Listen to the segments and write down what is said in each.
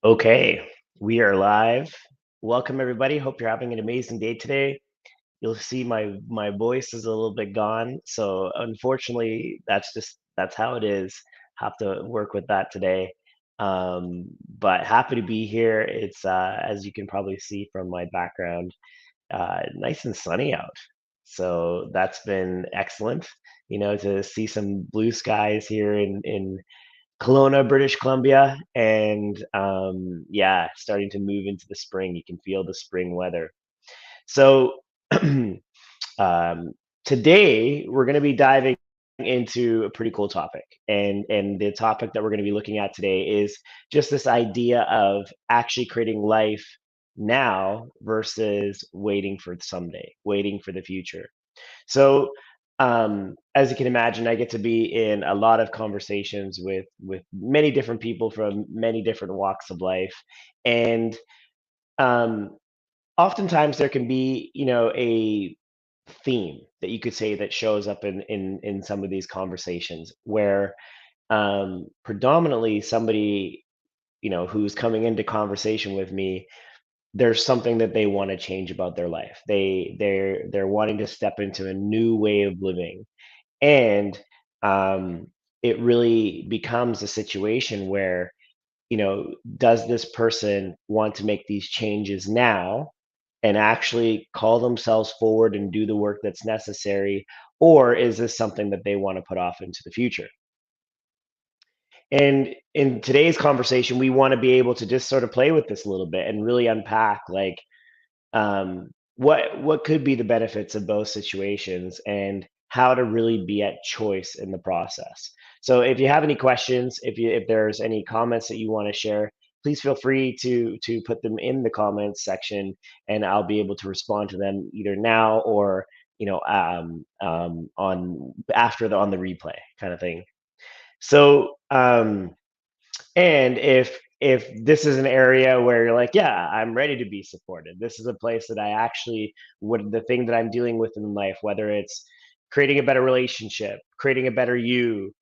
Okay, we are live. Welcome everybody. Hope you're having an amazing day today. You'll see my voice is a little bit gone, so unfortunately, that's how it is. Have to work with that today. But happy to be here. It's as you can probably see from my background, nice and sunny out. So that's been excellent. To see some blue skies here in Kelowna, British Columbia, and yeah, starting to move into the spring. You can feel the spring weather. So um, today we're going to be diving into a pretty cool topic, and the topic that we're going to be looking at today is just this idea of actually creating life now versus waiting for someday, waiting for the future. So, as you can imagine, I get to be in a lot of conversations with many different people from many different walks of life, and um, oftentimes there can be, a theme that you could say that shows up in some of these conversations where predominantly somebody who's coming into conversation with me, there's something that they want to change about their life. They're wanting to step into a new way of living, and um, it really becomes a situation where, does this person want to make these changes now and actually call themselves forward and do the work that's necessary, or is this something that they want to put off into the future? And in today's conversation, we want to be able to just sort of play with this a little bit and really unpack, like, what could be the benefits of both situations and how to really be at choice in the process. So if you have any questions, if there's any comments that you want to share, please feel free to put them in the comments section, and I'll be able to respond to them either now or on after the on the replay kind of thing. So and if this is an area where you're like, yeah, I'm ready to be supported. This is a place that I actually would the thing that I'm dealing with in life, whether it's creating a better relationship, creating a better you,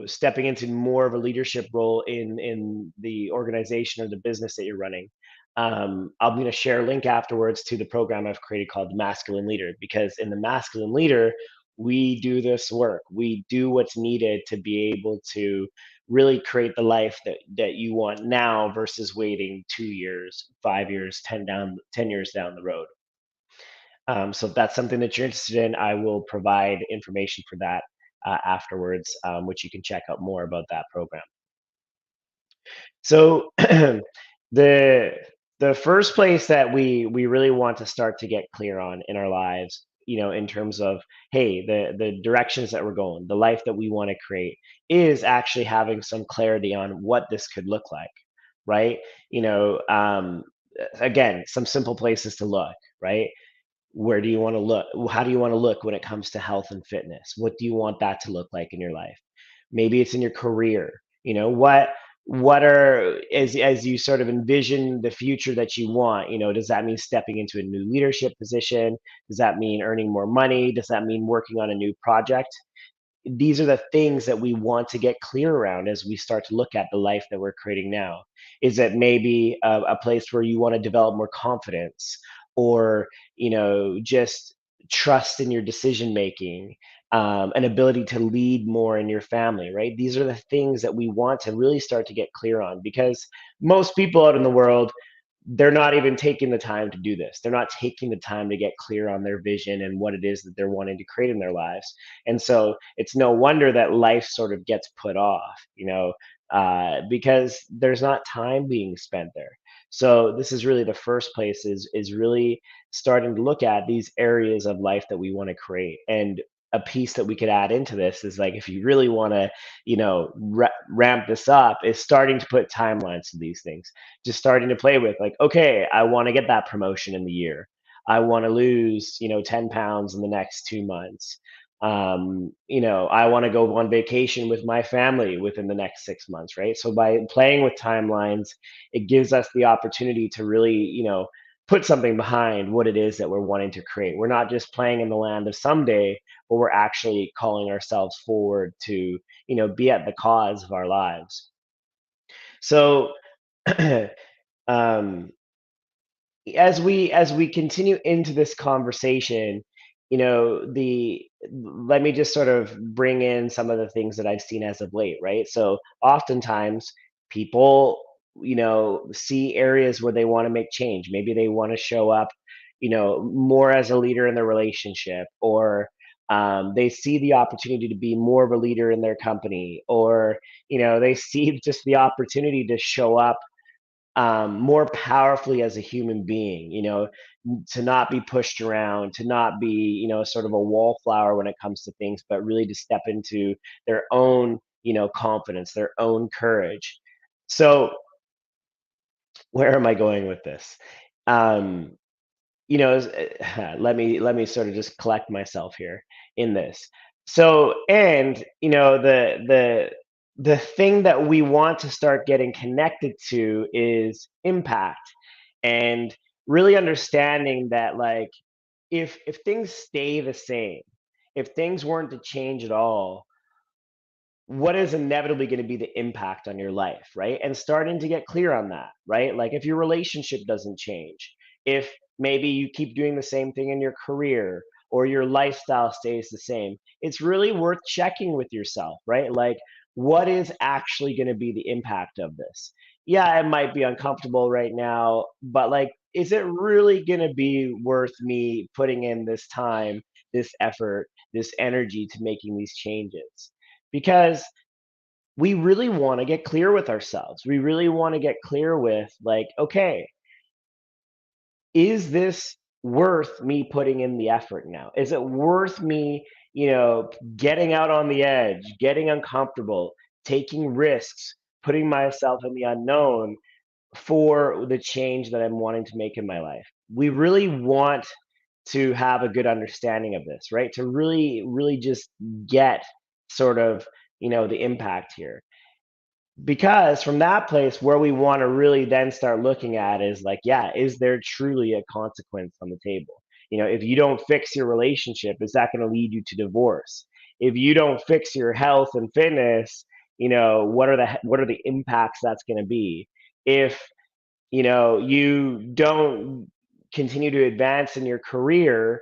stepping into more of a leadership role in the organization or the business that you're running. I'm going to share a link afterwards to the program I've created called the Masculine Leader, because in the Masculine Leader, we do this work. We do what's needed to be able to really create the life that you want now versus waiting 2 years, 5 years, 10 years down the road. So if that's something that you're interested in, I will provide information for that afterwards, which you can check out more about that program. So the the first place that we really want to start to get clear on in our lives, in terms of, hey, the directions that we're going, the life that we want to create, is actually having some clarity on what this could look like, right? You know, again, some simple places to look, right? Where do you want to look? How do you want to look when it comes to health and fitness? What do you want that to look like in your life? Maybe it's in your career. What are, as you sort of envision the future that you want, does that mean stepping into a new leadership position? Does that mean earning more money? Does that mean working on a new project? These are the things that we want to get clear around as we start to look at the life that we're creating now. Is it maybe a place where you want to develop more confidence, or just trust in your decision making, an ability to lead more in your family, right? These are the things that we want to really start to get clear on, because most people out in the world, they're not even taking the time to do this. They're not taking the time to get clear on their vision and what it is that they're wanting to create in their lives. And so it's no wonder that life sort of gets put off, because there's not time being spent there. So this is really the first place, is really starting to look at these areas of life that we want to create. And a piece that we could add into this is, like, if you really want to, ramp this up, is starting to put timelines to these things, just starting to play with, like, okay, I want to get that promotion in the year. I want to lose, 10 pounds in the next 2 months. I want to go on vacation with my family within the next 6 months, right? So by playing with timelines, it gives us the opportunity to really, put something behind what it is that we're wanting to create. We're not just playing in the land of someday, but we're actually calling ourselves forward to, be at the cause of our lives. So um, as we continue into this conversation, the let me just sort of bring in some of the things that I've seen as of late, right? So oftentimes people, see areas where they want to make change. Maybe they want to show up, more as a leader in their relationship, or they see the opportunity to be more of a leader in their company, or they see just the opportunity to show up more powerfully as a human being, to not be pushed around, to not be, sort of a wallflower when it comes to things, but really to step into their own, confidence, their own courage. So, where am I going with this? Um, let me sort of just collect myself here in this. So, and the thing that we want to start getting connected to is impact, and really understanding that, like, if things stay the same, if things weren't to change at all, what is inevitably going to be the impact on your life, right? And starting to get clear on that, right? Like, if your relationship doesn't change, if maybe you keep doing the same thing in your career, or your lifestyle stays the same, it's really worth checking with yourself, right? Like, what is actually going to be the impact of this? Yeah, it might be uncomfortable right now, but, like, is it really going to be worth me putting in this time, this effort, this energy to making these changes? Because we really want to get clear with ourselves. We really want to get clear with, like, okay, is this worth me putting in the effort now? Is it worth me, getting out on the edge, getting uncomfortable, taking risks, putting myself in the unknown for the change that I'm wanting to make in my life? We really want to have a good understanding of this, right? To really, really just get sort of, the impact here. Because from that place, where we want to really then start looking at is, like, yeah, is there truly a consequence on the table? If you don't fix your relationship, is that going to lead you to divorce? If you don't fix your health and fitness, what are the impacts that's going to be? If you don't continue to advance in your career,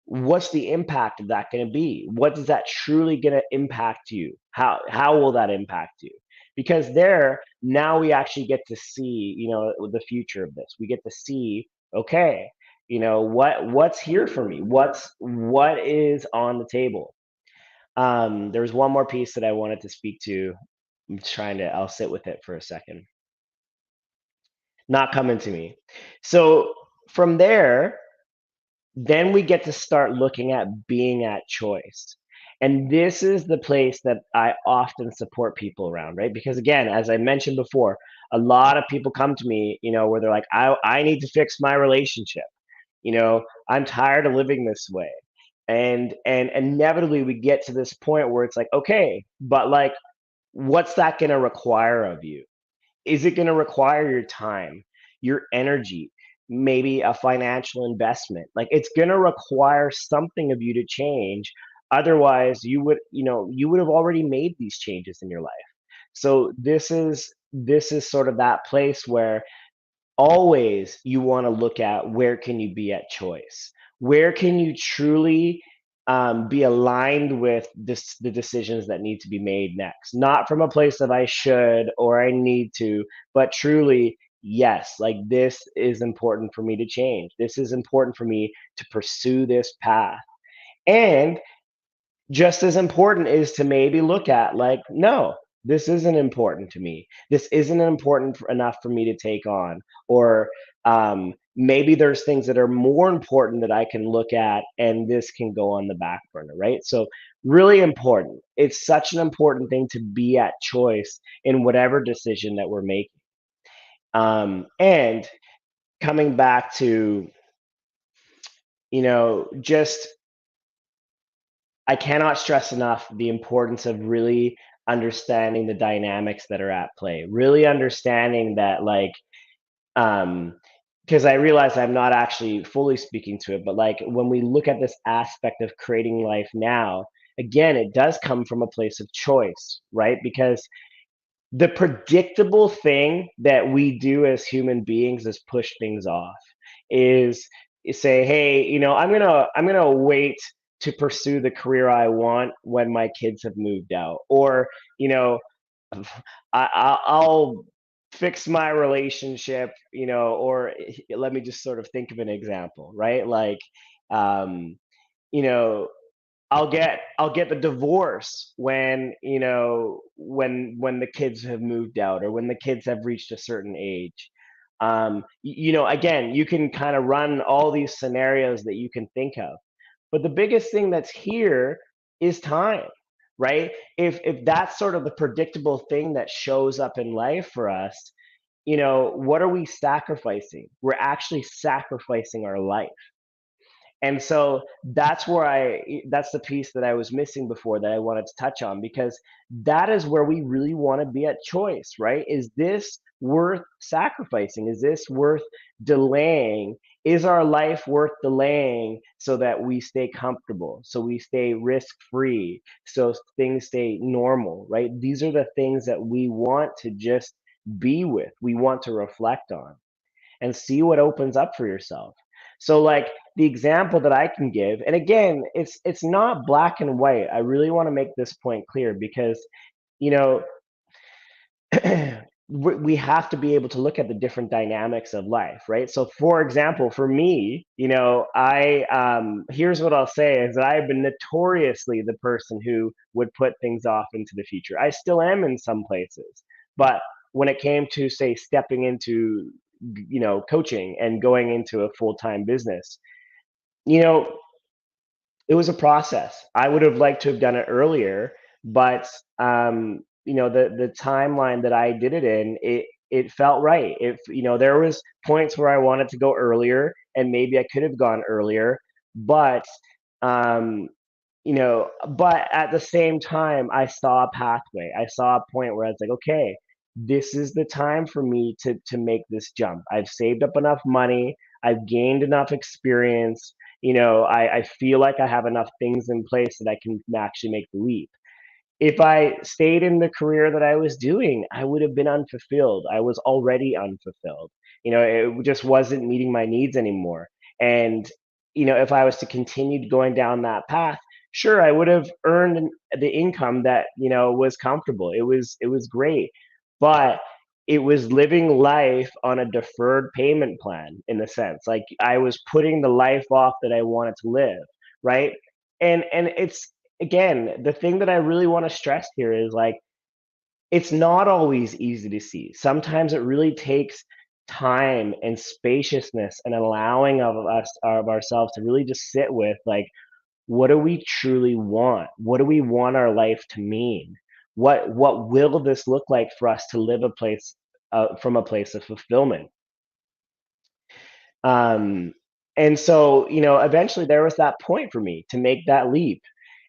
what's the impact of that going to be? What is that truly going to impact you? How will that impact you? Because there, now we actually get to see, the future of this. We get to see, okay, what's here for me? What is on the table? There's one more piece that I wanted to speak to. I'll sit with it for a second. Not coming to me. So from there, then we get to start looking at being at choice. And this is the place that I often support people around, right? Because again, as I mentioned before, a lot of people come to me, where they're like, I need to fix my relationship. I'm tired of living this way. And inevitably we get to this point where it's like, okay, but, like, what's that going to require of you? Is it going to require your time, your energy, maybe a financial investment? Like, it's going to require something of you to change. Otherwise, you would have already made these changes in your life. So this is sort of that place where always you want to look at, where can you be at choice? Where can you truly be aligned with the decisions that need to be made next? Not from a place of I should or I need to, but truly, yes, like, this is important for me to change. This is important for me to pursue this path. And just as important is to maybe look at, like, no, this isn't important to me, this isn't important enough for me to take on, or maybe there's things that are more important that I can look at, and this can go on the back burner, right? So really important, it's such an important thing to be at choice in whatever decision that we're making. And coming back to, just, I cannot stress enough the importance of really understanding the dynamics that are at play. Really understanding that, like, um, because I realize I'm not actually fully speaking to it, but, like, when we look at this aspect of creating life now, again, it does come from a place of choice, right? Because The predictable thing that we do as human beings is push things off. Is say, hey, I'm gonna wait to pursue the career I want when my kids have moved out, or you know, I'll fix my relationship, or let me just sort of think of an example, right? Like, um, you know, I'll get the divorce when when the kids have moved out, or when the kids have reached a certain age. Again, you can kind of run all these scenarios that you can think of, but the biggest thing that's here is time, right? If that's sort of the predictable thing that shows up in life for us, what are we sacrificing? We're actually sacrificing our life. And so that's the piece that I was missing before, that I wanted to touch on, because that is where we really want to be at choice, right? Is this worth sacrificing? Is this worth delaying? Is our life worth delaying so that we stay comfortable, so we stay risk free, so things stay normal, right? These are the things that we want to just be with, we want to reflect on and see what opens up for yourself. So, like, the example that I can give, and again, it's not black and white. I really want to make this point clear, because you know we have to be able to look at the different dynamics of life, right? So, for example, for me, I here's what I'll say is that I've been notoriously the person who would put things off into the future. I still am in some places, but when it came to, say, stepping into coaching and going into a full-time business, you know it was a process. I would have liked to have done it earlier, but the timeline that I did it in, it felt right. If there was points where I wanted to go earlier, and maybe I could have gone earlier, but um, but at the same time, I saw a pathway. I saw a point where I was like, okay, this is the time for me to make this jump. I've saved up enough money. I've gained enough experience. I feel like I have enough things in place that I can actually make the leap. If I stayed in the career that I was doing, I would have been unfulfilled. I was already unfulfilled. It just wasn't meeting my needs anymore. And, if I was to continue going down that path, sure, I would have earned the income that, was comfortable. It was great. But it was living life on a deferred payment plan, in a sense. Like, I was putting the life off that I wanted to live, right? And it's, again, the thing that I really want to stress here is, like, it's not always easy to see. Sometimes it really takes time and spaciousness and allowing of ourselves to really just sit with, like, what do we truly want? What do we want our life to mean? What will this look like for us to live a place from a place of fulfillment? Um, and so, eventually there was that point for me to make that leap.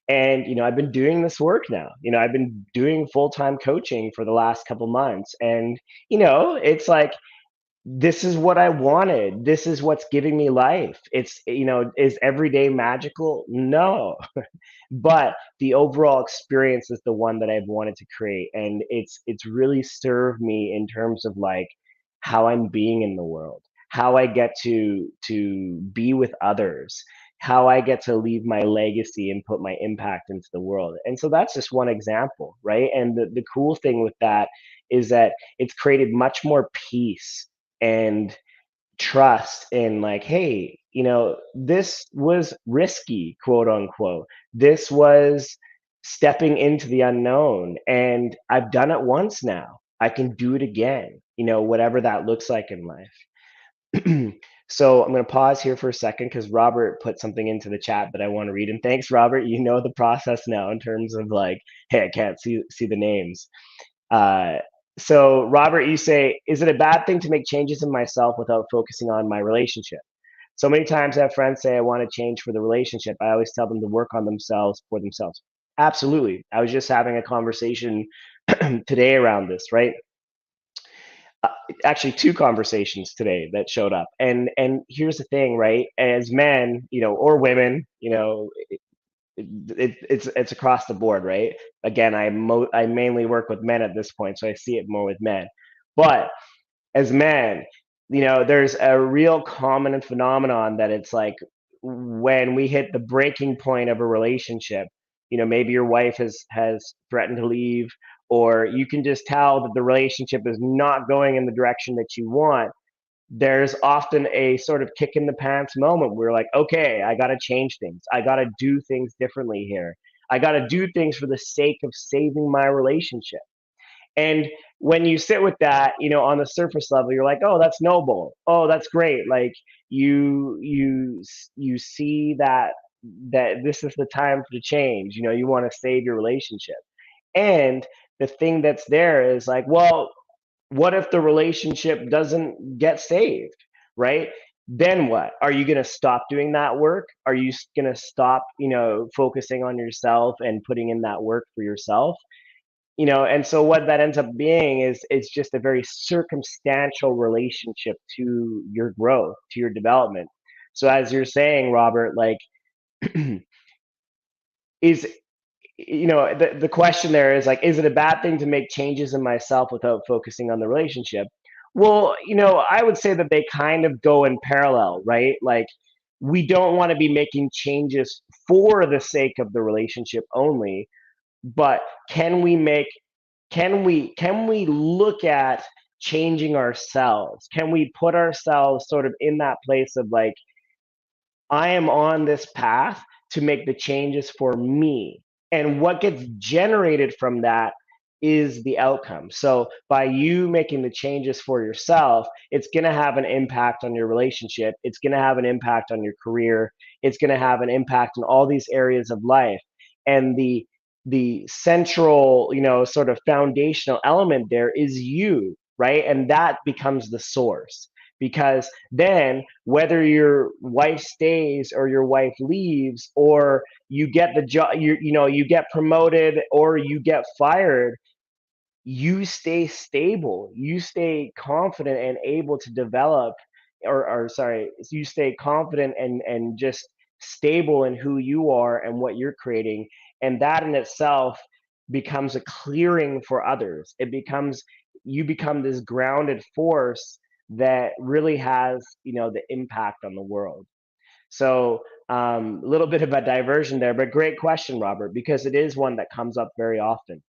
And, I've been doing this work now. I've been doing full-time coaching for the last couple months. And, it's like, this is what I wanted. This is what's giving me life. Is every day magical? No. But the overall experience is the one that I've wanted to create. And it's really served me in terms of, like, how I'm being in the world, how I get to be with others, how I get to leave my legacy and put my impact into the world. And so that's just one example, right? And the cool thing with that is that it's created much more peace and trust in, like, hey, this was risky, quote unquote. This was stepping into the unknown, and I've done it once now. I can do it again, whatever that looks like in life. So I'm going to pause here for a second, because Robert put something into the chat that I want to read. And thanks, Robert. You know the process now in terms of, like, hey, I can't see the names. Uh, so, Robert, you say, is it a bad thing to make changes in myself without focusing on my relationship? So many times I have friends say I want to change for the relationship. I always tell them to work on themselves for themselves. Absolutely. I was just having a conversation today around this, right? Uh, Actually, two conversations today that showed up. And here's the thing, right? As men, or women, it's across the board, right? Again, I mainly work with men at this point, so I see it more with men. But as men, there's a real common phenomenon that it's like when we hit the breaking point of a relationship, maybe your wife has threatened to leave, or you can just tell that the relationship is not going in the direction that you want. There's often a sort of kick in the pants moment where we're like, okay, I got to change things. I got to do things differently here. I got to do things for the sake of saving my relationship. And when you sit with that, on the surface level, you're like, oh, that's noble. Oh, that's great. Like you see that this is the time for the change. You want to save your relationship. And the thing that's there is like, well, what if the relationship doesn't get saved, right? Then what? Are you going to stop doing that work? Are you going to stop, focusing on yourself and putting in that work for yourself? And so what that ends up being is it's just a very circumstantial relationship to your growth, to your development. So as you're saying, Robert, like, is the question there is like, is it a bad thing to make changes in myself without focusing on the relationship? Well, I would say that they kind of go in parallel, right? Like, we don't want to be making changes for the sake of the relationship only, but can we look at changing ourselves? Can we put ourselves sort of in that place of like, I am on this path to make the changes for me. And what gets generated from that is the outcome. So by you making the changes for yourself, it's going to have an impact on your relationship. It's going to have an impact on your career. It's going to have an impact on all these areas of life. And the central, sort of foundational element there is you, right? And that becomes the source, because then whether your wife stays or your wife leaves, or you get the job, you get promoted or you get fired, you stay stable, you stay confident and able to develop, or sorry, you stay confident and just stable in who you are and what you're creating. And that in itself becomes a clearing for others. You become this grounded force that really has, the impact on the world. So a little bit of a diversion there, but great question, Robert, because it is one that comes up very often.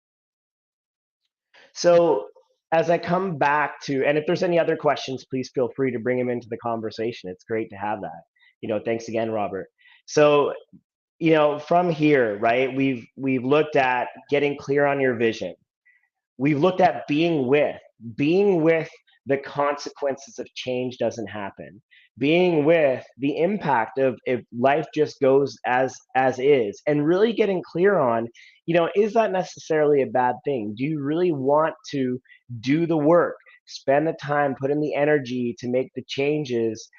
So as I come back to, and if there's any other questions, please feel free to bring them into the conversation. It's great to have that. Thanks again, Robert. So, from here, right, we've looked at getting clear on your vision. We've looked at being with the consequences of change doesn't happen, being with the impact of if life just goes as is, and really getting clear on, is that necessarily a bad thing? Do you really want to do the work, spend the time, put in the energy to make the changes?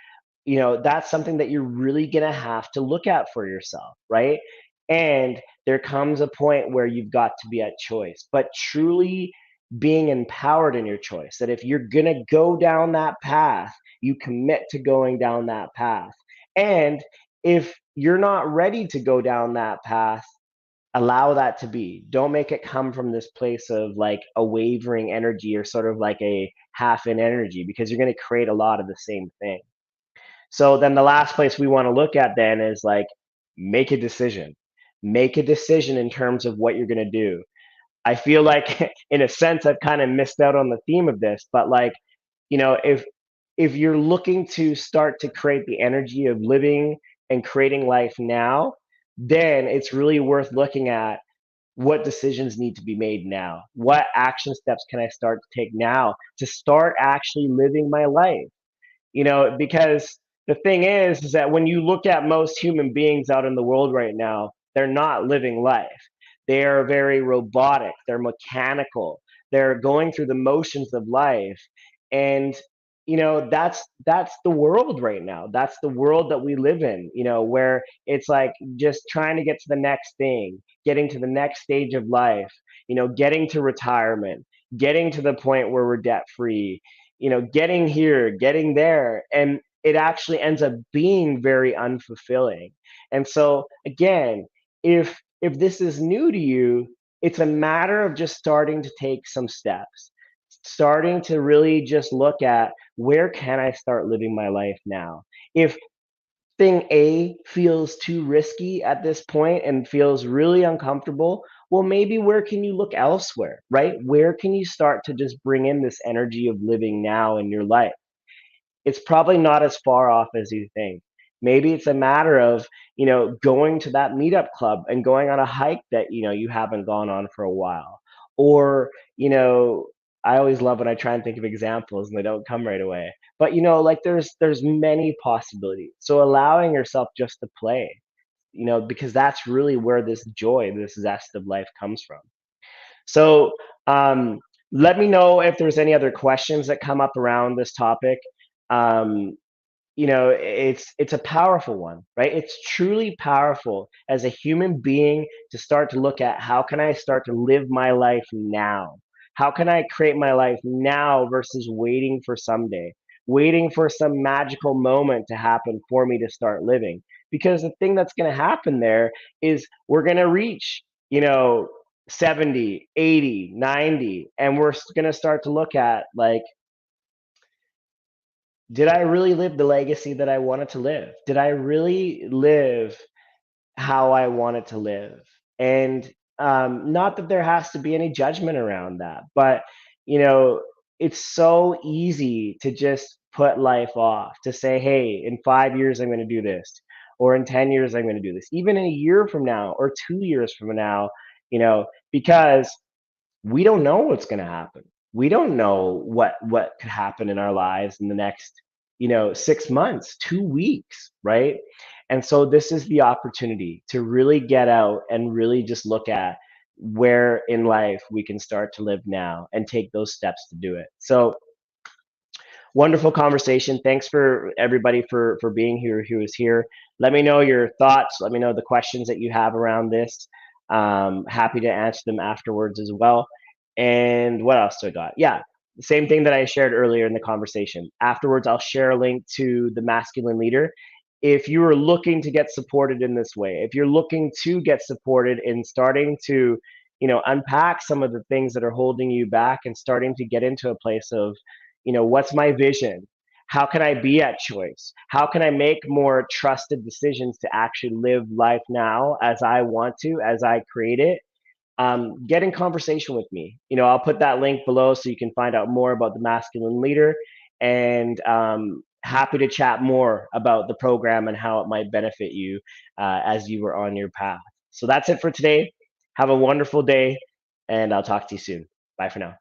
That's something that you're really going to have to look at for yourself, right? And there comes a point where you've got to be at choice, but truly being empowered in your choice, that if you're going to go down that path, you commit to going down that path. And if you're not ready to go down that path, allow that to be. Don't make it come from this place of like a wavering energy or sort of like a half in energy, because you're going to create a lot of the same thing. So then the last place we want to look at then is like, make a decision. Make a decision in terms of what you're going to do. I feel like in a sense I've kind of missed out on the theme of this, but like, if you're looking to start to create the energy of living and creating life now, then it's really worth looking at what decisions need to be made now. What action steps can I start to take now to start actually living my life? Because the thing is that when you look at most human beings out in the world right now, they're not living life. They are very robotic, they're mechanical, they're going through the motions of life. And that's the world right now. That's the world that we live in, where it's like just trying to get to the next thing, getting to the next stage of life, getting to retirement, getting to the point where we're debt free, getting here, getting there, and it actually ends up being very unfulfilling. And so again, if this is new to you, it's a matter of just starting to take some steps, starting to really just look at where can I start living my life now. If thing A feels too risky at this point and feels really uncomfortable, well, maybe where can you look elsewhere, right? Where can you start to just bring in this energy of living now in your life? It's probably not as far off as you think. Maybe it's a matter of, going to that meetup club and going on a hike that, you haven't gone on for a while. Or, I always love when I try and think of examples and they don't come right away. But like there's many possibilities. So allowing yourself just to play, because that's really where this joy, this zest of life comes from. So, um, let me know if there's any other questions that come up around this topic. Um, it's a powerful one, right? It's truly powerful as a human being to start to look at how can I start to live my life now? How can I create my life now versus waiting for someday, waiting for some magical moment to happen for me to start living? Because the thing that's going to happen there is we're going to reach, you know, 70, 80, 90, and we're going to start to look at like, did I really live the legacy that I wanted to live? Did I really live how I wanted to live? And not that there has to be any judgment around that, but you know, it's so easy to just put life off, to say, hey, in 5 years, I'm going to do this, or in 10 years, I'm going to do this, even in a year from now, or 2 years from now, because we don't know what's going to happen. We don't know what could happen in our lives in the next, 6 months, 2 weeks, right? And so this is the opportunity to really get out and really just look at where in life we can start to live now and take those steps to do it. So wonderful conversation. Thanks for everybody for being here who is here. Let me know your thoughts. Let me know the questions that you have around this. Happy to answer them afterwards as well. And what else do I got? Yeah, the same thing that I shared earlier in the conversation. Afterwards, I'll share a link to the Masculine Leader. If you are looking to get supported in this way, if you're looking to get supported in starting to, unpack some of the things that are holding you back and starting to get into a place of, what's my vision? How can I be at choice? How can I make more trusted decisions to actually live life now as I want to, as I create it? Get in conversation with me. I'll put that link below so you can find out more about the Masculine Leader, and happy to chat more about the program and how it might benefit you as you were on your path. So that's it for today. Have a wonderful day, and I'll talk to you soon. Bye for now.